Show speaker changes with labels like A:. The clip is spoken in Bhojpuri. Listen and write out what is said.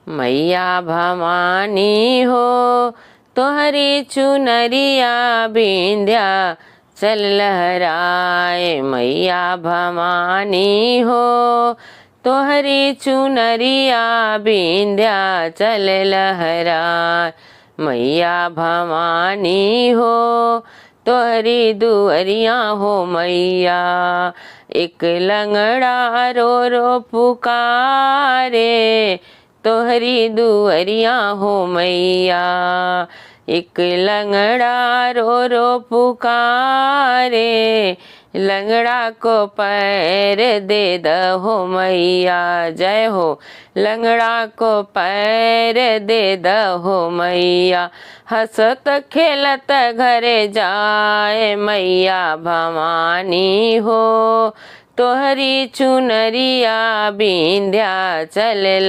A: मैया भवानी हो तोहरी चुनरिया बिंध्या चल लहराए। मैया भवानी हो तोहरी चुनरिया बिंध्या चल लहराए। मैया भवानी हो तोहरी दुअरिया हो मैया। एक लंगड़ा रो रो पुकारे तोहरी दुअरिया हो मैया। एक लंगड़ा रो रो पुकारे लंगड़ा को पैर दे दहो मैया। जय हो लंगड़ा को पैर दे दहो मैया। हंसत खेलत घरे जाए मैया भवानी हो तोहरी चुनरिया बिंध्या चल